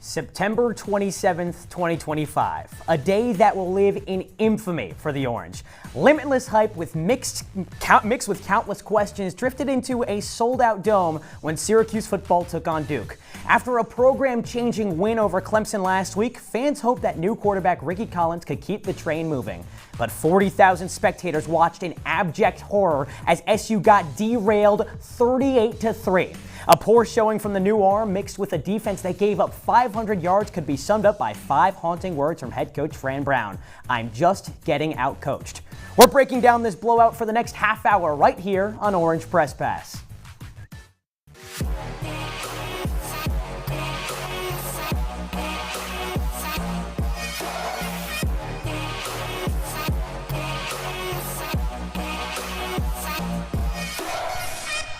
September 27th, 2025, a day that will live in infamy for the Orange. Limitless hype mixed with countless questions drifted into a sold-out dome when Syracuse football took on Duke. After a program-changing win over Clemson last week, fans hoped that new quarterback Ricky Collins could keep the train moving. But 40,000 spectators watched in abject horror as SU got derailed 38-3. A poor showing from the new arm mixed with a defense that gave up 500 yards could be summed up by 5 haunting words from head coach Fran Brown. I'm just getting outcoached. We're breaking down this blowout for the next half hour right here on Orange Press Pass.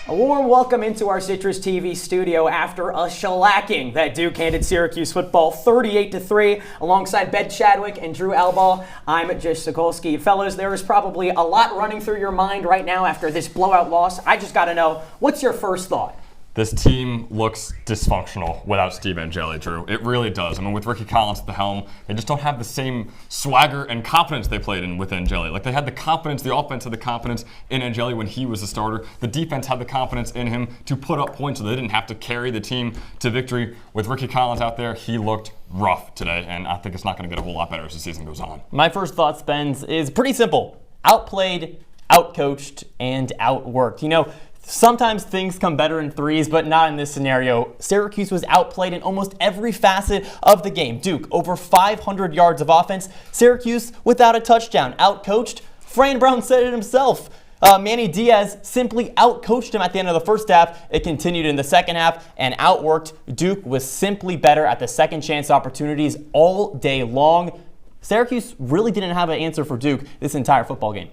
A warm welcome into our CitrusTV studio after a shellacking that Duke handed Syracuse football 38-3 alongside Ben Chadwick and Drew Albaugh. I'm Jish Sokolsky. Fellas, there is probably a lot running through your mind right now after this blowout loss. I just got to know, what's your first thought? This team looks dysfunctional without Steve Angeli, Drew. It really does. I mean, with Ricky Collins at the helm, they just don't have the same swagger and confidence they played in with Angeli. Like, they had the confidence, the offense had the confidence in Angeli when he was the starter. The defense had the confidence in him to put up points so they didn't have to carry the team to victory. With Ricky Collins out there, he looked rough today, and I think it's not going to get a whole lot better as the season goes on. My first thought, Spence, is pretty simple. Outplayed, outcoached, and outworked. You know, sometimes things come better in threes, but not in this scenario. Syracuse was outplayed in almost every facet of the game. Duke, over 500 yards of offense. Syracuse, without a touchdown. Outcoached. Fran Brown said it himself. Manny Diaz simply outcoached him at the end of the first half. It continued in the second half and outworked. Duke was simply better at the second chance opportunities all day long. Syracuse really didn't have an answer for Duke this entire football game.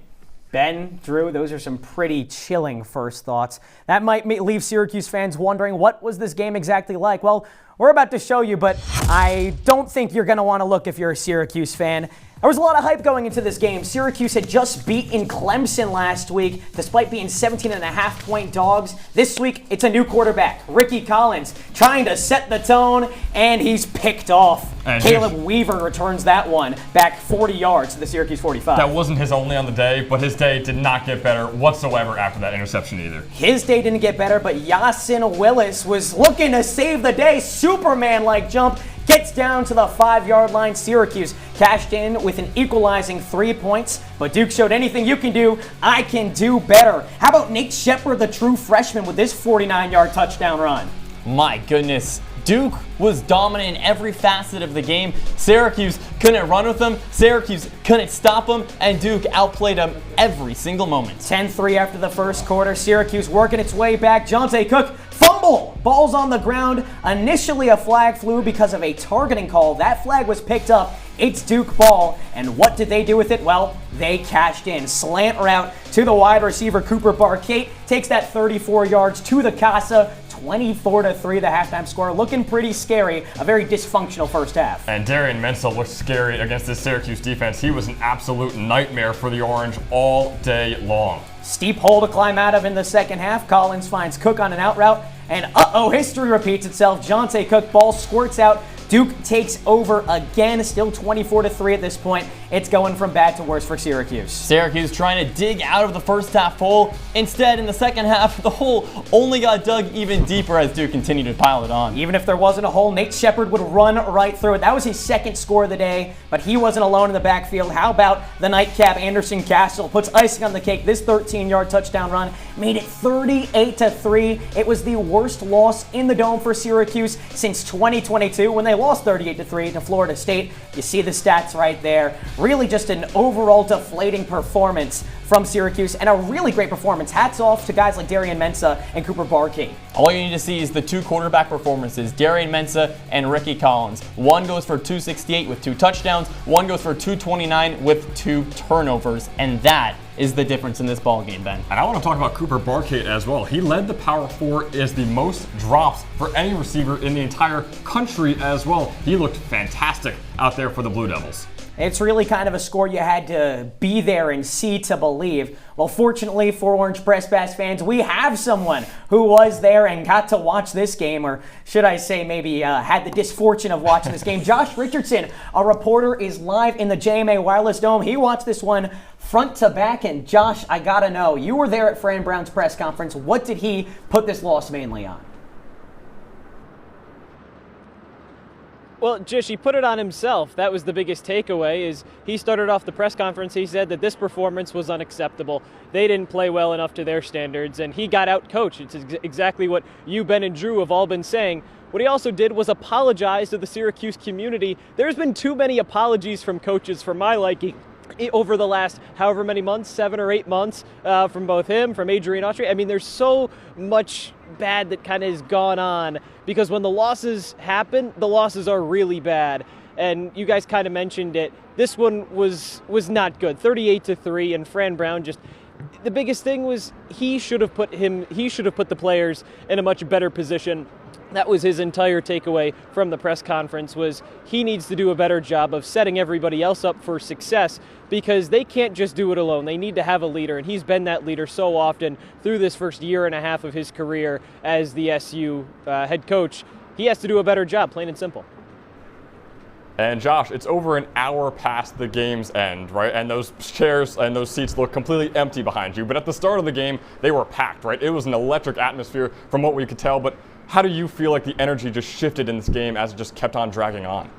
Ben, Drew, those are some pretty chilling first thoughts. That might leave Syracuse fans wondering, what was this game exactly like? Well, we're about to show you, but I don't think you're going to want to look if you're a Syracuse fan. There was a lot of hype going into this game. Syracuse had just beaten Clemson last week, despite being 17.5-point dogs. This week, it's a new quarterback, Ricky Collins, trying to set the tone, and he's picked off. And Caleb Weaver returns that one back 40 yards to the Syracuse 45. That wasn't his only on the day, but his day did not get better whatsoever after that interception either. His day didn't get better, but Yasin Willis was looking to save the day. Superman-like jump. Gets down to the 5-yard line. Syracuse cashed in with an equalizing 3 points, but Duke showed anything you can do, I can do better. How about Nate Shepard, the true freshman, with this 49-yard touchdown run? My goodness. Duke was dominant in every facet of the game. Syracuse couldn't run with them. Syracuse couldn't stop them, and Duke outplayed them every single moment. 10-3 after the first quarter. Syracuse working its way back. Jonte Cook, fumble! Ball's on the ground. Initially, a flag flew because of a targeting call. That flag was picked up. It's Duke ball. And what did they do with it? Well, they cashed in. Slant route to the wide receiver, Cooper Barkate. Takes that 34 yards to the Casa. 24-3, the halftime score. Looking pretty scary. A very dysfunctional first half. And Darian Mensah looked scary against this Syracuse defense. He was an absolute nightmare for the Orange all day long. Steep hole to climb out of in the second half. Collins finds Cook on an out route. And history repeats itself. Jonte Cook, ball squirts out. Duke takes over again, still 24-3 at this point. It's going from bad to worse for Syracuse. Syracuse trying to dig out of the first half hole. Instead, in the second half, the hole only got dug even deeper as Duke continued to pile it on. Even if there wasn't a hole, Nate Shepard would run right through it. That was his second score of the day, but he wasn't alone in the backfield. How about the nightcap, Anderson Castle, puts icing on the cake. This 13-yard touchdown run made it 38-3. It was the worst loss in the Dome for Syracuse since 2022 when they lost 38-3 to Florida State. You see the stats right there. Really just an overall deflating performance from Syracuse, and a really great performance. Hats off to guys like Darian Mensah and Cooper Barkate. All you need to see is the two quarterback performances, Darian Mensah and Ricky Collins. One goes for 268 with 2 touchdowns, one goes for 229 with 2 turnovers, and that is the difference in this ball game, Ben. And I want to talk about Cooper Barkate as well. He led the Power 4 as the most drops for any receiver in the entire country as well. He looked fantastic out there for the Blue Devils. It's really kind of a score you had to be there and see to believe. Well, fortunately for Orange Press Pass fans, we have someone who was there and got to watch this game, or should I say maybe had the disfortune of watching this game. Josh Richardson, a reporter, is live in the JMA Wireless Dome. He watched this one front to back, and Josh, I gotta know, you were there at Fran Brown's press conference. What did he put this loss mainly on? Well, Jish, he put it on himself. That was the biggest takeaway, is he started off the press conference, he said that this performance was unacceptable. They didn't play well enough to their standards, and he got out-coached. It's exactly what you, Ben, and Drew have all been saying. What he also did was apologize to the Syracuse community. There's been too many apologies from coaches for my liking over the last however many months, 7 or 8 months, from both him, from Adrian Autry. I mean, there's so much bad that kind of has gone on, because when the losses happen, the losses are really bad. And you guys kind of mentioned it. This one was not good. 38-3, and Fran Brown just, the biggest thing was he should have put the players in a much better position. That was his entire takeaway from the press conference, was he needs to do a better job of setting everybody else up for success, because they can't just do it alone. They need to have a leader, and he's been that leader so often through this first year and a half of his career as the SU head coach. He has to do a better job, plain and simple. And Josh, it's over an hour past the game's end, right? And those chairs and those seats look completely empty behind you. But at the start of the game, they were packed, right? It was an electric atmosphere from what we could tell. But how do you feel like the energy just shifted in this game as it just kept on dragging on?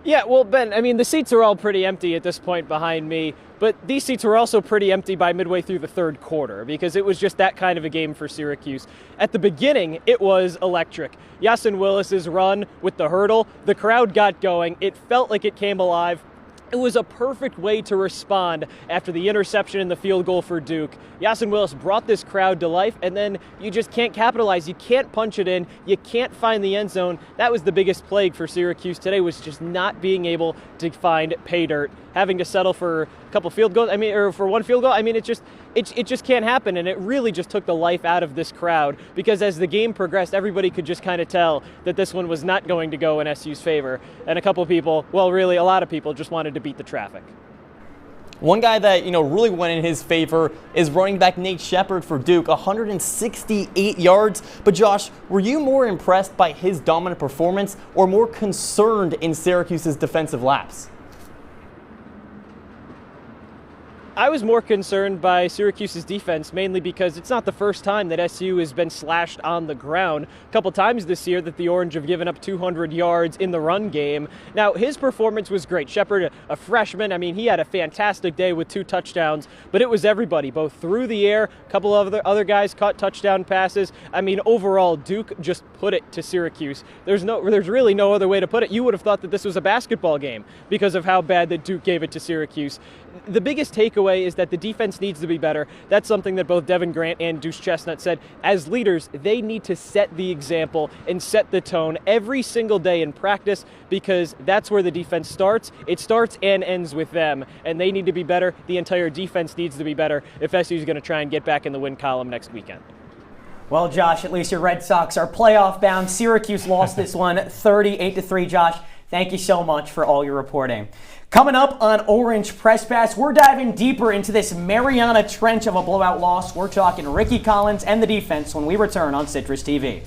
Yeah, well, Ben, I mean, the seats are all pretty empty at this point behind me, but these seats were also pretty empty by midway through the third quarter, because it was just that kind of a game for Syracuse. At the beginning, it was electric. Yasin Willis's run with the hurdle, the crowd got going. It felt like it came alive. It was a perfect way to respond after the interception and the field goal for Duke. Yasin Willis brought this crowd to life, and then you just can't capitalize. You can't punch it in. You can't find the end zone. That was the biggest plague for Syracuse today, was just not being able to find pay dirt, having to settle for a couple field goals. I mean, or for one field goal. I mean, it just can't happen, and it really just took the life out of this crowd, because as the game progressed, everybody could just kind of tell that this one was not going to go in SU's favor, and a couple of people, well, really a lot of people, just wanted to beat the traffic. One guy that, really went in his favor is running back Nate Shepard for Duke, 168 yards. But Josh, were you more impressed by his dominant performance or more concerned in Syracuse's defensive lapse? I was more concerned by Syracuse's defense, mainly because it's not the first time that SU has been slashed on the ground. A couple times this year that the Orange have given up 200 yards in the run game. Now, his performance was great. Shepard, a freshman, I mean, he had a fantastic day with 2 touchdowns, but it was everybody, both through the air, a couple of other guys caught touchdown passes. I mean, overall, Duke just put it to Syracuse. There's really no other way to put it. You would have thought that this was a basketball game because of how bad that Duke gave it to Syracuse. The biggest takeaway is that the defense needs to be better. That's something that both Devin Grant and Deuce Chestnut said. As leaders, they need to set the example and set the tone every single day in practice, because that's where the defense starts. It starts and ends with them, and they need to be better. The entire defense needs to be better if SU is going to try and get back in the win column next weekend. Well, Josh, at least your Red Sox are playoff bound. Syracuse lost this one 38-3. Josh, thank you so much for all your reporting. Coming up on Orange Press Pass, we're diving deeper into this Mariana Trench of a blowout loss. We're talking Ricky Collins and the defense when we return on Citrus TV.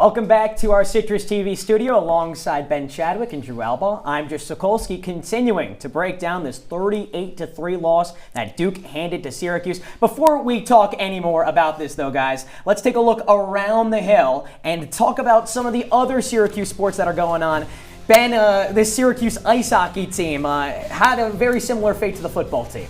Welcome back to our Citrus TV studio alongside Ben Chadwick and Drew Albaugh. I'm Jish Sokolsky, continuing to break down this 38-3 loss that Duke handed to Syracuse. Before we talk any more about this, though, guys, let's take a look around the hill and talk about some of the other Syracuse sports that are going on. Ben, this Syracuse ice hockey team had a very similar fate to the football team.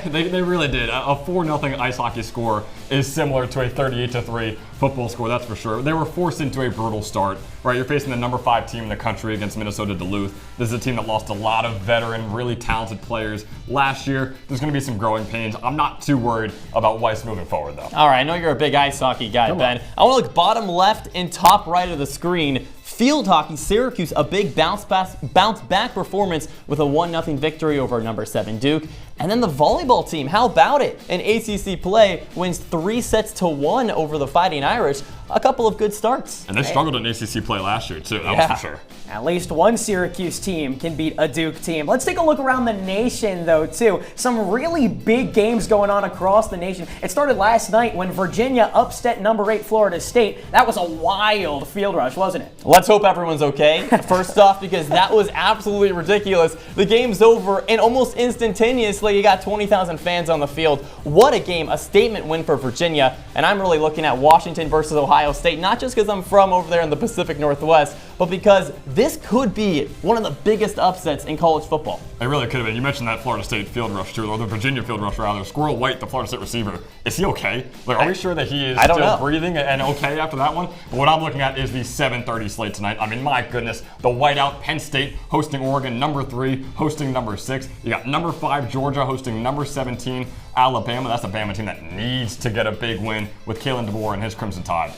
They really did. A 4-0 ice hockey score is similar to a 38-3 football score, that's for sure. They were forced into a brutal start, right? You're facing the number 5 team in the country against Minnesota Duluth. This is a team that lost a lot of veteran, really talented players last year. There's going to be some growing pains. I'm not too worried about Weiss moving forward, though. All right, I know you're a big ice hockey guy, Ben. I want to look bottom left and top right of the screen. Field hockey, Syracuse, a big bounce back performance with a 1-0 victory over number 7 Duke. And then the volleyball team, how about it? An ACC play wins 3-1 over the Fighting Irish. A couple of good starts. And they struggled in ACC play last year, too. That was for sure. At least one Syracuse team can beat a Duke team. Let's take a look around the nation, though, too. Some really big games going on across the nation. It started last night when Virginia upset number 8 Florida State. That was a wild field rush, wasn't it? Let's hope everyone's okay, first off, because that was absolutely ridiculous. The game's over, and almost instantaneously, you got 20,000 fans on the field. What a game, a statement win for Virginia. And I'm really looking at Washington versus Ohio State, not just because I'm from over there in the Pacific Northwest, but because this could be one of the biggest upsets in college football. It really could have been. You mentioned that Florida State field rush, too, or the Virginia field rush, rather. Squirrel White, the Florida State receiver, is he okay? Like, are we sure that he is still breathing and okay after that one? But what I'm looking at is the 7:30 slate tonight. I mean, my goodness, the whiteout, Penn State hosting Oregon, number 3 hosting number 6. You got number 5 Georgia hosting number 17 Alabama. That's a Bama team that needs to get a big win with Kalen DeBoer and his Crimson Tide.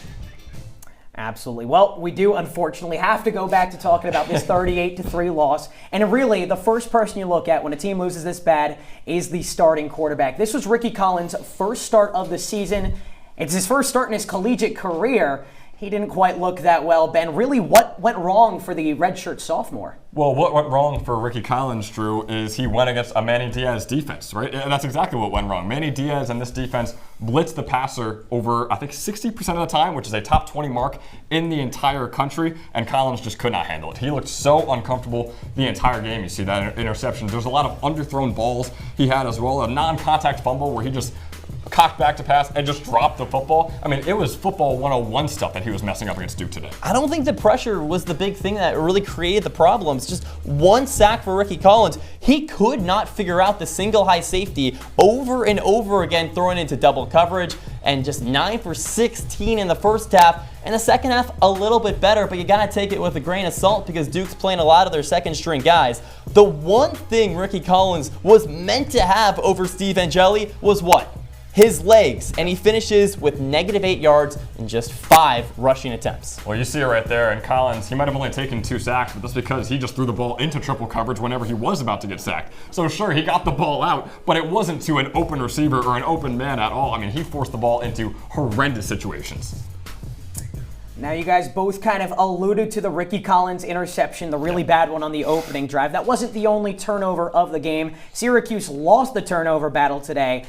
Absolutely. Well, we do unfortunately have to go back to talking about this 38-3 loss. And really, the first person you look at when a team loses this bad is the starting quarterback. This was Ricky Collins' first start of the season. It's his first start in his collegiate career. He didn't quite look that well, Ben. Really, what went wrong for the redshirt sophomore? Well, what went wrong for Ricky Collins, Drew, is he went against a Manny Diaz defense, right? And that's exactly what went wrong. Manny Diaz and this defense blitzed the passer over, I think, 60% of the time, which is a top 20 mark in the entire country, and Collins just could not handle it. He looked so uncomfortable the entire game. You see that interception. There's a lot of underthrown balls he had as well, a non-contact fumble where he just cocked back to pass and just dropped the football. I mean, it was football 101 stuff that he was messing up against Duke today. I don't think the pressure was the big thing that really created the problems. Just one sack for Ricky Collins. He could not figure out the single high safety over and over again, throwing into double coverage, and just 9 for 16 in the first half. In the second half, a little bit better, but you got to take it with a grain of salt because Duke's playing a lot of their second string guys. The one thing Ricky Collins was meant to have over Steve Angeli was what? His legs, and he finishes with -8 yards in just 5 rushing attempts. Well, you see it right there, and Collins, he might have only taken 2 sacks, but that's because he just threw the ball into triple coverage whenever he was about to get sacked. So sure, he got the ball out, but it wasn't to an open receiver or an open man at all. I mean, he forced the ball into horrendous situations. Now, you guys both kind of alluded to the Ricky Collins interception, the really bad one on the opening drive. That wasn't the only turnover of the game. Syracuse lost the turnover battle today.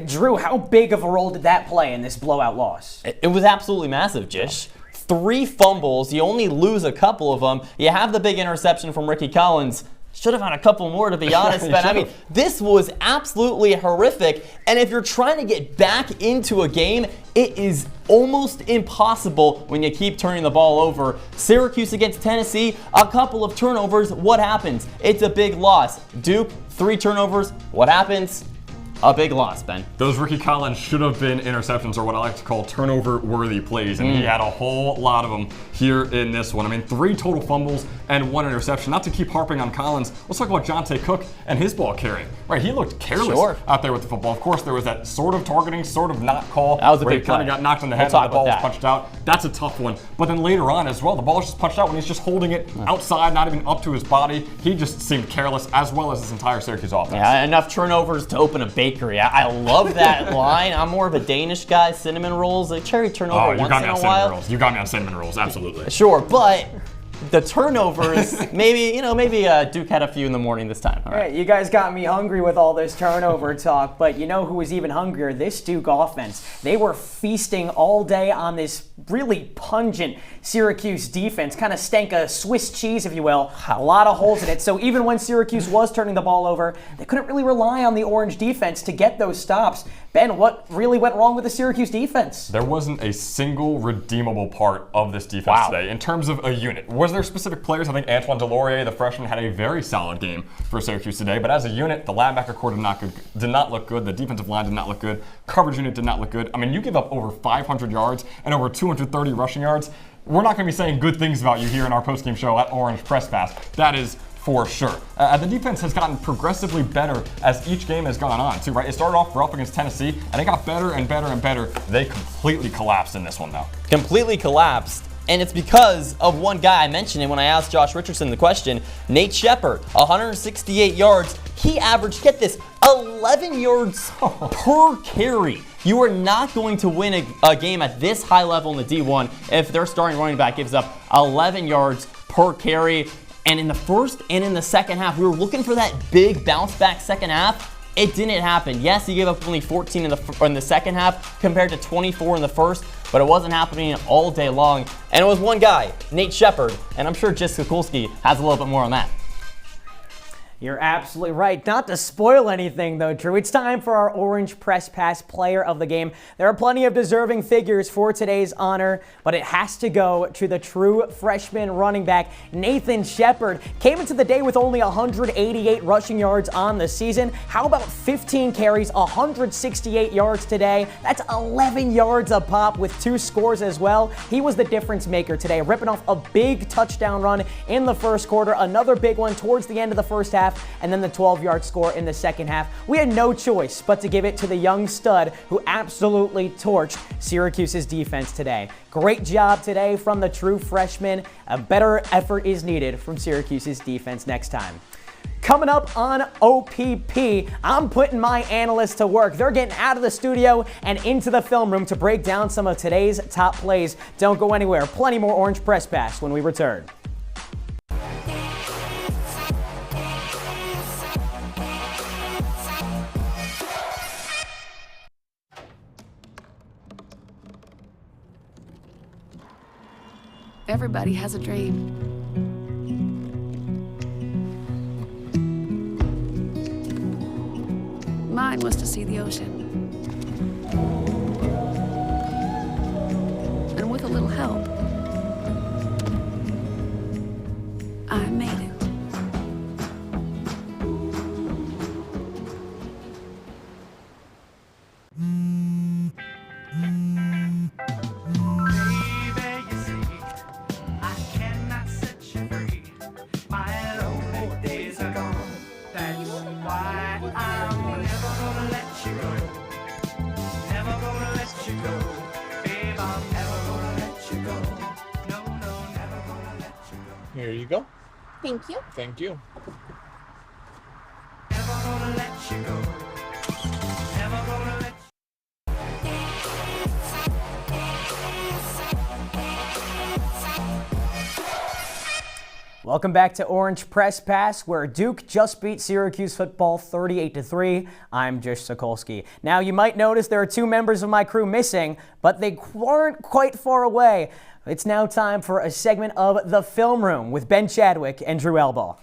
Drew, how big of a role did that play in this blowout loss? It was absolutely massive, Jish. 3 fumbles, you only lose a couple of them. You have the big interception from Ricky Collins. Should have had a couple more, to be honest, Ben. I mean, this was absolutely horrific. And if you're trying to get back into a game, it is almost impossible when you keep turning the ball over. Syracuse against Tennessee, a couple of turnovers. What happens? It's a big loss. Duke, 3 turnovers. What happens? A big loss, Ben. Those Ricky Collins should have been interceptions, or what I like to call turnover-worthy plays, and he had a whole lot of them here in this one. I mean, 3 total fumbles and 1 interception. Not to keep harping on Collins, let's talk about Jonte Cook and his ball carrying. Right, he looked careless out there with the football. Of course, there was that sort of targeting, sort of not call. That was a where big he kind of got knocked in the head and the ball was punched out. That's a tough one. But then later on as well, the ball was just punched out when he's just holding it outside, not even up to his body. He just seemed careless, as well as this entire Syracuse offense. Yeah, enough turnovers to open a bakery. I love that line. I'm more of a Danish guy. Cinnamon rolls, a cherry turnover once in a while. You got me on cinnamon rolls, absolutely. Sure, but the turnovers, maybe Duke had a few in the morning this time. All right. You guys got me hungry with all this turnover talk, but you know who was even hungrier? This Duke offense. They were feasting all day on this really pungent Syracuse defense, kind of stank a Swiss cheese, if you will. A lot of holes in it. So even when Syracuse was turning the ball over, they couldn't really rely on the Orange defense to get those stops. Ben, what really went wrong with the Syracuse defense? There wasn't a single redeemable part of this defense today in terms of a unit. Was there specific players? I think Antoine Delorier, the freshman, had a very solid game for Syracuse today. But as a unit, the linebacker core did not look good. The defensive line did not look good. Coverage unit did not look good. I mean, you give up over 500 yards and over 230 rushing yards. We're not going to be saying good things about you here in our postgame show at Orange Press Pass. That is for sure. The defense has gotten progressively better as each game has gone on, too, right? It started off rough against Tennessee, and it got better and better and better. They completely collapsed in this one, though. Completely collapsed. And it's because of one guy. I mentioned it when I asked Josh Richardson the question. Nate Shepard, 168 yards. He averaged, get this, 11 yards per carry. You are not going to win a game at this high level in the D1 if their starting running back gives up 11 yards per carry. And in the first and in the second half, we were looking for that big bounce back second half. It didn't happen. Yes, he gave up only 14 in the second half compared to 24 in the first, but it wasn't happening all day long. And it was one guy, Nate Shepard, and I'm sure Jish Sokolsky has a little bit more on that. You're absolutely right. Not to spoil anything, though, Drew. It's time for our Orange Press Pass Player of the Game. There are plenty of deserving figures for today's honor, but it has to go to the true freshman running back, Nathan Shepard. Came into the day with only 188 rushing yards on the season. How about 15 carries, 168 yards today? That's 11 yards a pop with 2 scores as well. He was the difference maker today, ripping off a big touchdown run in the first quarter, another big one towards the end of the first half, and then the 12-yard score in the second half. We had no choice but to give it to the young stud who absolutely torched Syracuse's defense today. Great job today from the true freshman. A better effort is needed from Syracuse's defense next time. Coming up on OPP, I'm putting my analysts to work. They're getting out of the studio and into the film room to break down some of today's top plays. Don't go anywhere. Plenty more Orange Press Pass when we return. Everybody has a dream. Mine was to see the ocean. And with a little help, I made it. Here you go. Thank you. Thank you. Welcome back to Orange Press Pass, where Duke just beat Syracuse football 38-3. I'm Jish Sokolsky. Now, you might notice there are 2 members of my crew missing, but they weren't quite far away. It's now time for a segment of The Film Room with Ben Chadwick and Drew Albaugh.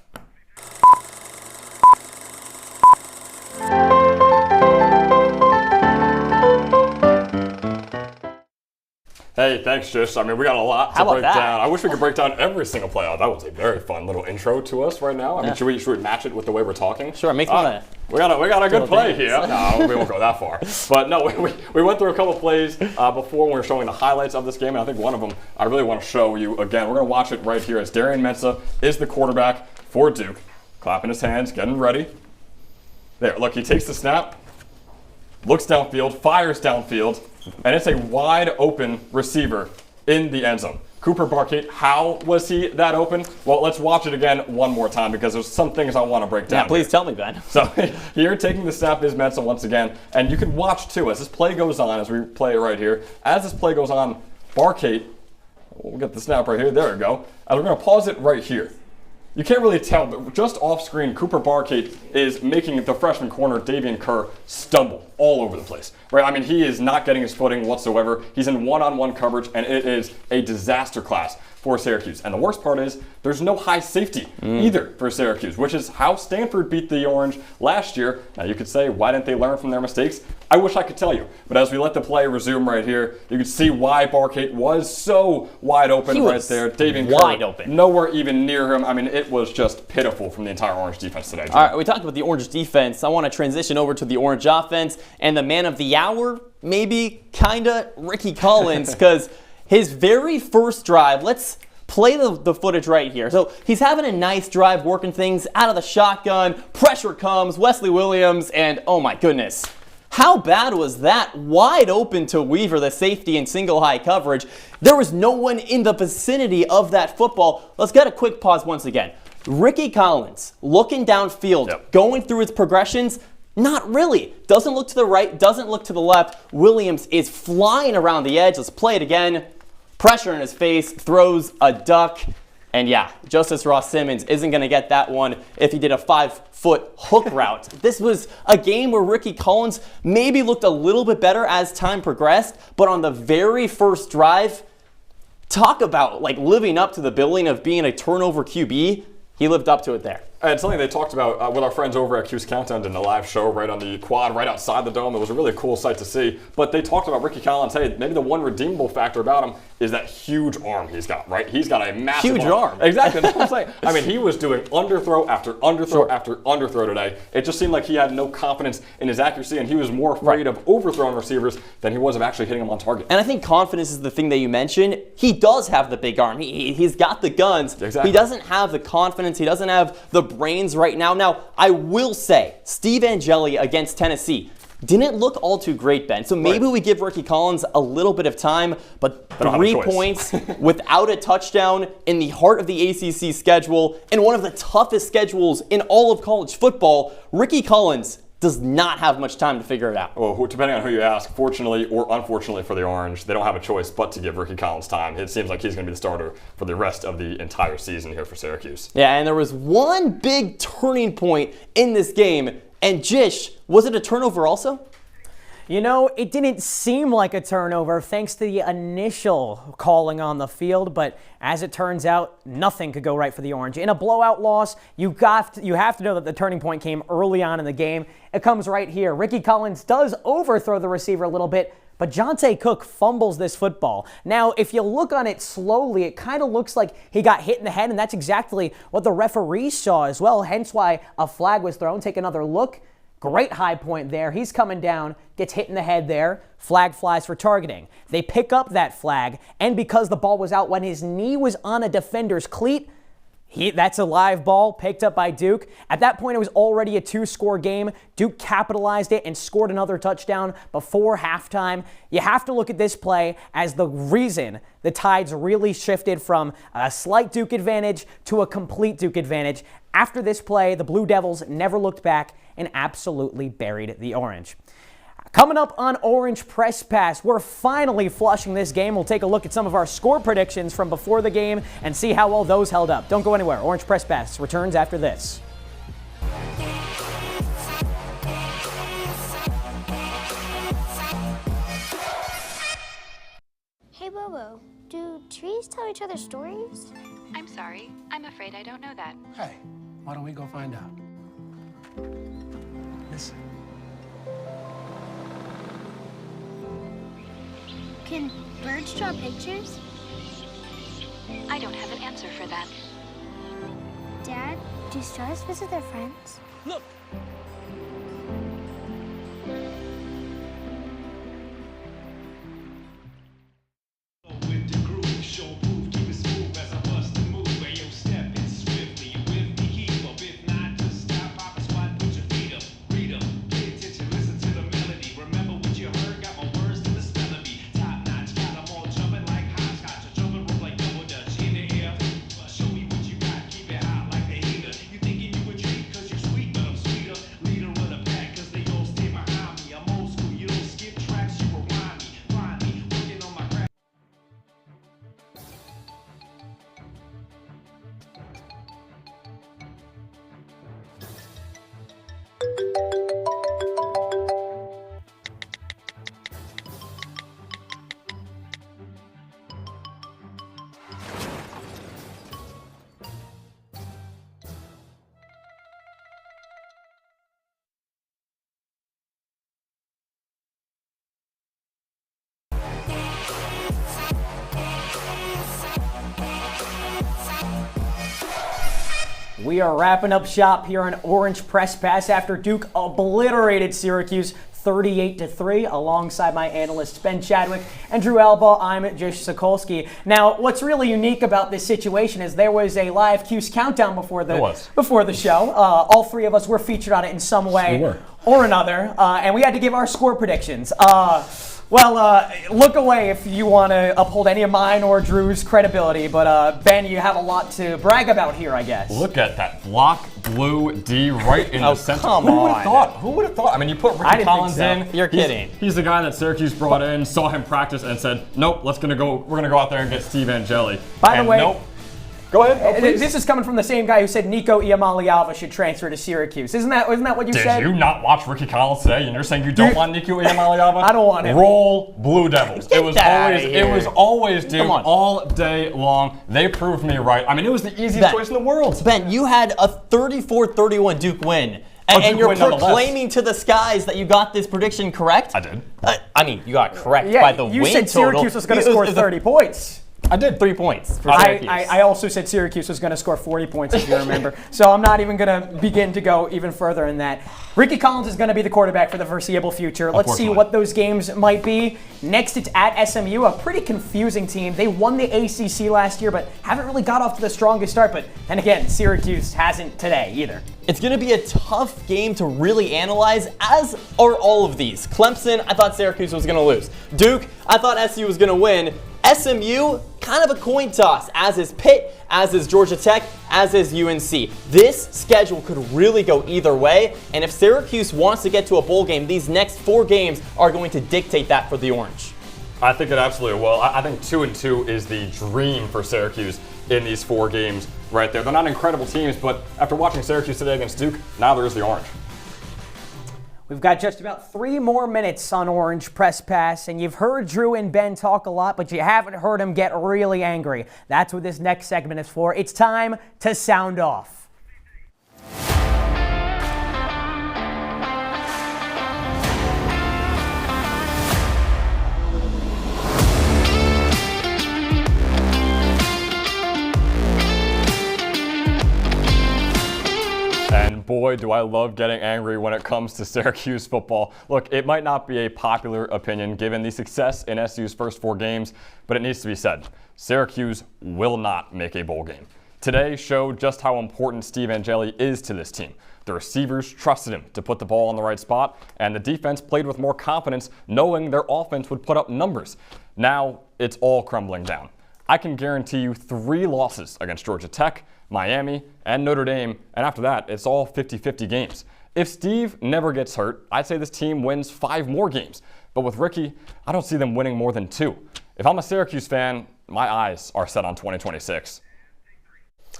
Hey, thanks, Jish. I mean, we got a lot to break down. I wish we could break down every single play. Oh, that was a very fun little intro to us right now. I mean, should we match it with the way we're talking? Sure, make me we got a good play here. No, we won't go that far. But no, we went through a couple plays before when we were showing the highlights of this game, and I think one of them I really want to show you again. We're going to watch it right here as Darian Mensah is the quarterback for Duke. Clapping his hands, getting ready. There, look, he takes the snap, looks downfield, fires downfield, and it's a wide open receiver in the end zone. Cooper Barkate, how was he that open? Well, let's watch it again one more time because there's some things I want to break down. Yeah, please tell me, Ben. So here, taking the snap is Mensah once again, and you can watch too as this play goes on, as we play it right here. As this play goes on, Barkate, We'll get the snap right here. There we go. And we're going to pause it right here. You can't really tell, but just off screen, Cooper Barkate is making the freshman corner, Davian Kerr, stumble all over the place. Right? I mean, he is not getting his footing whatsoever. He's in one-on-one coverage, and it is a disaster class for Syracuse. And the worst part is there's no high safety either for Syracuse, which is how Stanford beat the Orange last year. Now you could say, why didn't they learn from their mistakes? I wish I could tell you. But as we let the play resume right here, you can see why Barkate was so wide open right there. Davian wide Kerr, open. Nowhere even near him. I mean, it was just pitiful from the entire Orange defense today. All right, we talked about the Orange defense. I want to transition over to the Orange offense. And the man of the hour, maybe, kinda, Ricky Collins, because his very first drive, let's play the footage right here. So he's having a nice drive, working things out of the shotgun. Pressure comes, Wesley Williams, and oh my goodness. How bad was that? Wide open to Weaver, the safety in single high coverage. There was no one in the vicinity of that football. Let's get a quick pause once again. Ricky Collins looking downfield, going through his progressions. Not really. Doesn't look to the right, doesn't look to the left. Williams is flying around the edge. Let's play it again. Pressure in his face, throws a duck. And yeah, Justice Ross Simmons isn't going to get that one if he did a 5-foot hook route. This was a game where Ricky Collins maybe looked a little bit better as time progressed, but on the very first drive, talk about like living up to the billing of being a turnover QB. He lived up to it there. It's something they talked about with our friends over at Q's Countdown in the live show right on the quad, right outside the dome. It was a really cool sight to see. But they talked about Ricky Collins. Hey, maybe the one redeemable factor about him is that huge arm he's got, right? He's got a massive arm. Exactly, that's what I'm saying. I mean, he was doing underthrow after underthrow after underthrow today. It just seemed like he had no confidence in his accuracy, and he was more afraid of overthrowing receivers than he was of actually hitting them on target. And I think confidence is the thing that you mentioned. He does have the big arm. He's got the guns. Exactly. He doesn't have the confidence. He doesn't have the brains right now. Now, I will say, Steve Angeli against Tennessee didn't look all too great, Ben. So maybe we give Ricky Collins a little bit of time, but 3 points without a touchdown in the heart of the ACC schedule, in one of the toughest schedules in all of college football, Ricky Collins does not have much time to figure it out. Well, depending on who you ask, fortunately or unfortunately for the Orange, they don't have a choice but to give Ricky Collins time. It seems like he's going to be the starter for the rest of the entire season here for Syracuse. Yeah, and there was one big turning point in this game. And Jish, was it a turnover also? You know, it didn't seem like a turnover thanks to the initial calling on the field, but as it turns out, nothing could go right for the Orange. In a blowout loss, you have to know that the turning point came early on in the game. It comes right here. Ricky Collins does overthrow the receiver a little bit, but Jonte Cook fumbles this football. Now, if you look on it slowly, it kind of looks like he got hit in the head, and that's exactly what the referee saw as well, hence why a flag was thrown. Take another look. Great high point there. He's coming down, gets hit in the head there. Flag flies for targeting. They pick up that flag, and because the ball was out when his knee was on a defender's cleat, that's a live ball picked up by Duke. At that point, it was already a 2-score game. Duke capitalized it and scored another touchdown before halftime. You have to look at this play as the reason the Tides really shifted from a slight Duke advantage to a complete Duke advantage. After this play, the Blue Devils never looked back and absolutely buried the Orange. Coming up on Orange Press Pass, we're finally flushing this game. We'll take a look at some of our score predictions from before the game and see how well those held up. Don't go anywhere. Orange Press Pass returns after this. Hey Bobo, do trees tell each other stories? I'm sorry. I'm afraid I don't know that. Hey, why don't we go find out? Listen. Can birds draw pictures? I don't have an answer for that. Dad, do stars visit their friends? Look! We are wrapping up shop here on Orange Press Pass after Duke obliterated Syracuse 38-3 alongside my analysts Ben Chadwick and Drew Albaugh. I'm Jish Sokolsky. Now, what's really unique about this situation is there was a live Cuse countdown before the show. All three of us were featured on it in some way or another, and we had to give our score predictions. Look away if you want to uphold any of mine or Drew's credibility, but Ben, you have a lot to brag about here, I guess. Look at that block blue D right in the center. Come Who would have thought? Who would have thought? I mean, you put Ricky Collins in. You're kidding. He's the guy that Syracuse brought in, saw him practice, and said, "Nope, we're gonna go out there and get Steve Angeli." By the way, nope. Go ahead. This is coming from the same guy who said Nico Iamaleava should transfer to Syracuse. Isn't that what you said? Did you not watch Ricky Collins today, and you're saying you don't want Nico Iamaleava? I don't want him. Roll Blue Devils. It was always Duke all day long. They proved me right. I mean, it was the easiest choice in the world. Ben, you had a 34-31 Duke win. And you're proclaiming to the skies that you got this prediction correct? I did. I mean, you got correct by the win total. You said Syracuse was going to score 30 points. I did 3 points for Syracuse. I also said Syracuse was going to score 40 points, if you remember. So I'm not even going to begin to go even further in that. Ricky Collins is going to be the quarterback for the foreseeable future. Let's see what those games might be. Next, it's at SMU, a pretty confusing team. They won the ACC last year, but haven't really got off to the strongest start. But then again, Syracuse hasn't today either. It's going to be a tough game to really analyze, as are all of these. Clemson, I thought Syracuse was going to lose. Duke, I thought SU was going to win. SMU, kind of a coin toss, as is Pitt, as is Georgia Tech, as is UNC. This schedule could really go either way, and if Syracuse wants to get to a bowl game, these next 4 games are going to dictate that for the Orange. I think it absolutely will. I think 2-2 is the dream for Syracuse in these 4 games right there. They're not incredible teams, but after watching Syracuse today against Duke, now there's the Orange. We've got just about 3 more minutes on Orange Press Pass, and you've heard Drew and Ben talk a lot, but you haven't heard them get really angry. That's what this next segment is for. It's time to sound off. And boy, do I love getting angry when it comes to Syracuse football. Look, it might not be a popular opinion given the success in SU's first 4 games, but it needs to be said. Syracuse will not make a bowl game. Today showed just how important Steve Angeli is to this team. The receivers trusted him to put the ball in the right spot, and the defense played with more confidence, knowing their offense would put up numbers. Now, it's all crumbling down. I can guarantee you 3 losses against Georgia Tech, Miami, and Notre Dame, and after that, it's all 50-50 games. If Steve never gets hurt, I'd say this team wins 5 more games. But with Ricky, I don't see them winning more than 2. If I'm a Syracuse fan, my eyes are set on 2026.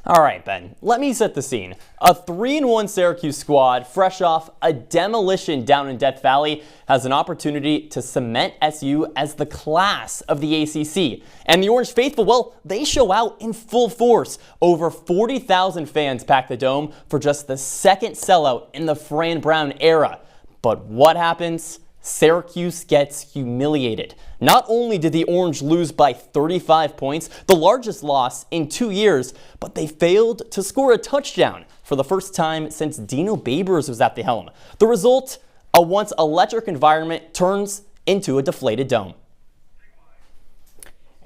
All right, Ben, let me set the scene. A 3-1 Syracuse squad, fresh off a demolition down in Death Valley, has an opportunity to cement SU as the class of the ACC. And the Orange Faithful, well, they show out in full force. Over 40,000 fans packed the Dome for just the second sellout in the Fran Brown era. But what happens? Syracuse gets humiliated. Not only did the Orange lose by 35 points, the largest loss in 2 years, but they failed to score a touchdown for the first time since Dino Babers was at the helm. The result, a once electric environment turns into a deflated dome.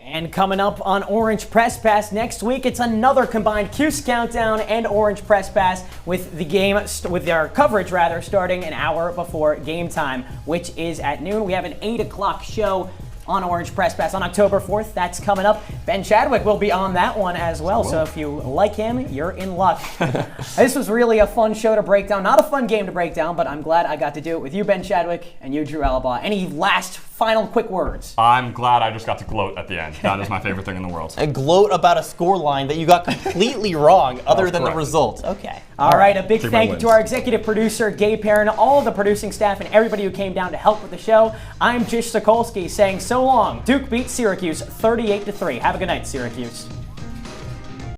And coming up on Orange Press Pass next week, it's another combined Cuse Countdown and Orange Press Pass with the game, with their coverage rather, starting an hour before game time, which is at noon. We have an 8 o'clock show on Orange Press Pass on October 4th. That's coming up. Ben Chadwick will be on that one as well. So if you like him, you're in luck. This was really a fun show to break down. Not a fun game to break down, but I'm glad I got to do it with you, Ben Chadwick, and you, Drew Albaugh. Any last final quick words? I'm glad I just got to gloat at the end. That is my favorite thing in the world. A gloat about a scoreline that you got completely wrong other than the result. Okay. All right, a big thank you to our executive producer, Gabe, Perrin, all of the producing staff, and everybody who came down to help with the show. I'm Jish Sokolsky saying so long. Duke beats Syracuse 38-3. Have a good night, Syracuse.